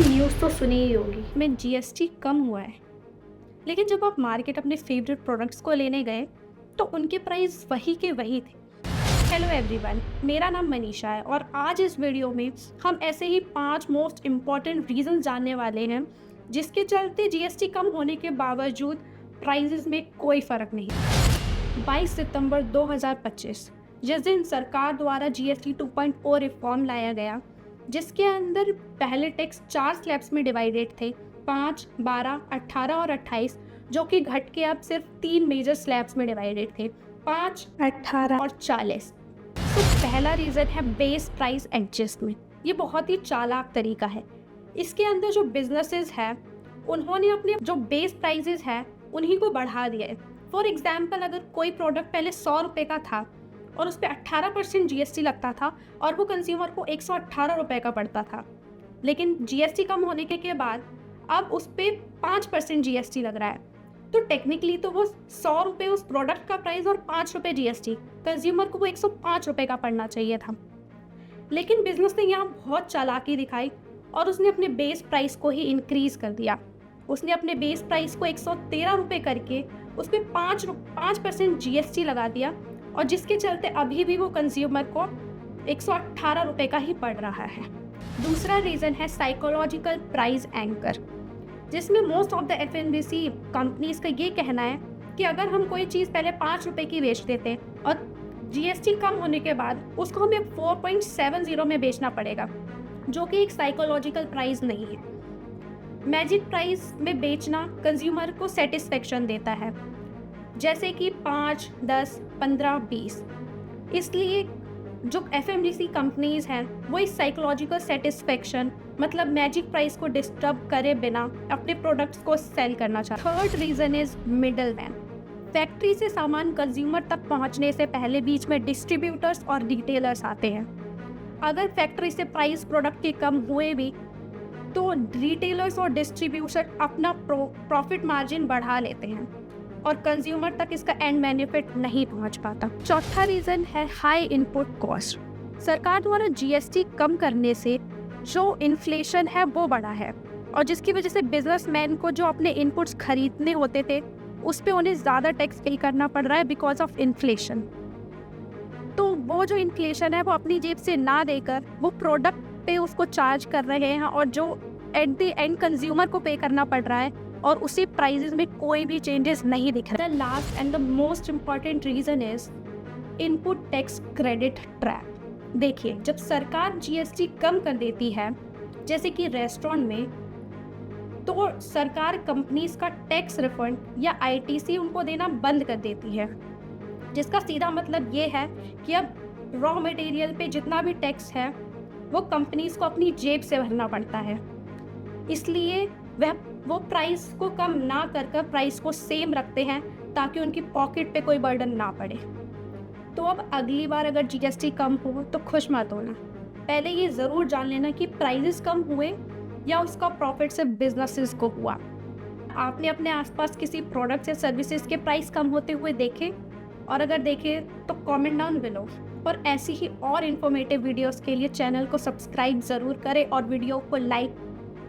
News तो सुनी ही होगी में जीएसटी कम हुआ है, लेकिन जब आप मार्केट अपने फेवरेट प्रोडक्ट्स को लेने गए तो उनके प्राइस वही के वही थे। हेलो एवरीवन, मेरा नाम मनीषा है और आज इस वीडियो में हम ऐसे ही 5 मोस्ट इम्पॉर्टेंट रीज़न जानने वाले हैं जिसके चलते जीएसटी कम होने के बावजूद प्राइसेस में कोई फ़र्क नहीं। 22 सितंबर 2025 जिस दिन सरकार द्वारा जीएसटी 2.0 रिफॉर्म लाया गया, जिसके अंदर पहले टैक्स 4 स्लैब्स में डिवाइडेड थे, 5, 12, 18 और 28, जो कि घट के अब सिर्फ 3 मेजर स्लैब्स में डिवाइडेड थे, 5, 18 और 40। तो पहला रीज़न है बेस प्राइस एडजस्टमेंट। ये बहुत ही चालाक तरीका है। इसके अंदर जो बिजनेसेस हैं उन्होंने अपने जो बेस प्राइसेस हैं उन्हीं को बढ़ा दिया है। फॉर एग्जाम्पल, अगर कोई प्रोडक्ट पहले 100 रुपये का था और उस पर 18% जीएसटी लगता था और वो कंज्यूमर को 118 रुपये का पड़ता था, लेकिन जीएसटी कम होने के बाद अब उस पर 5% जीएसटी लग रहा है, तो टेक्निकली तो वो 100 रुपये उस प्रोडक्ट का प्राइस और 5 रुपये जीएसटी, कंज्यूमर को वो 105 रुपये का पड़ना चाहिए था। लेकिन बिजनेस ने यहाँ बहुत चालाकी दिखाई और उसने अपने बेस प्राइस को ही इंक्रीज़ कर दिया। उसने अपने बेस प्राइस को 113 रुपये करके उस पर 5% जीएसटी लगा दिया और जिसके चलते अभी भी वो कंज्यूमर को 118 रुपये का ही पड़ रहा है। दूसरा रीज़न है साइकोलॉजिकल प्राइस एंकर, जिसमें most of the FMCG companies का ये कहना है कि अगर हम कोई चीज़ पहले 5 रुपये की बेचते थे और जीएसटी कम होने के बाद उसको हमें 4.70 में बेचना पड़ेगा, जो कि एक साइकोलॉजिकल प्राइस नहीं है। मैजिक प्राइस में बेचना कंज्यूमर को सेटिस्फेक्शन देता है, जैसे कि 5, 10, 15, 20। इसलिए जो एफएमसीजी कंपनीज हैं वो इस साइकोलॉजिकल सेटिस्फेक्शन मतलब मैजिक प्राइस को डिस्टर्ब करे बिना अपने प्रोडक्ट्स को सेल करना चाहते हैं। Third reason is middle man. Factory से सामान कंज्यूमर तक पहुंचने से पहले बीच में डिस्ट्रीब्यूटर्स और रिटेलर्स आते हैं। अगर फैक्ट्री से प्राइस प्रोडक्ट के कम हुए भी तो रिटेलर्स और डिस्ट्रीब्यूटर अपना प्रॉफिट मार्जिन बढ़ा लेते हैं और कंज्यूमर तक इसका एंड बेनिफिट नहीं पहुंच पाता। चौथा रीज़न है हाई इनपुट कॉस्ट। सरकार द्वारा जीएसटी कम करने से जो इन्फ्लेशन है वो बढ़ा है और जिसकी वजह से बिजनेसमैन को जो अपने इनपुट्स खरीदने होते थे उस पर उन्हें ज़्यादा टैक्स पे करना पड़ रहा है बिकॉज ऑफ इन्फ्लेशन। तो वो जो इन्फ्लेशन है वो अपनी जेब से ना देकर वो प्रोडक्ट पे उसको चार्ज कर रहे हैं और जो एट द एंड कंज्यूमर को पे करना पड़ रहा है और उसी प्राइसेस में कोई भी चेंजेस नहीं दिख रहा। The last and the most important reason is input tax credit trap. देखिए, जब सरकार जीएसटी कम कर देती है जैसे कि रेस्टोरेंट में, तो सरकार कंपनीज का टैक्स रिफंड या आईटीसी उनको देना बंद कर देती है, जिसका सीधा मतलब ये है कि अब रॉ मटेरियल पे जितना भी टैक्स है वो कंपनीज को अपनी जेब से भरना पड़ता है। इसलिए वो प्राइस को कम ना कर प्राइस को सेम रखते हैं ताकि उनकी पॉकेट पे कोई बर्डन ना पड़े। तो अब अगली बार अगर जीएसटी कम हो तो खुश मत होना, पहले ये ज़रूर जान लेना कि प्राइसेस कम हुए या उसका प्रॉफिट सिर्फ बिजनेसेस को हुआ। आपने अपने आसपास किसी प्रोडक्ट्स या सर्विसेज के प्राइस कम होते हुए देखे, और अगर देखे तो कमेंट डाउन बिलो। और ऐसी ही और इन्फॉर्मेटिव वीडियोस के लिए चैनल को सब्सक्राइब ज़रूर करें और वीडियो को लाइक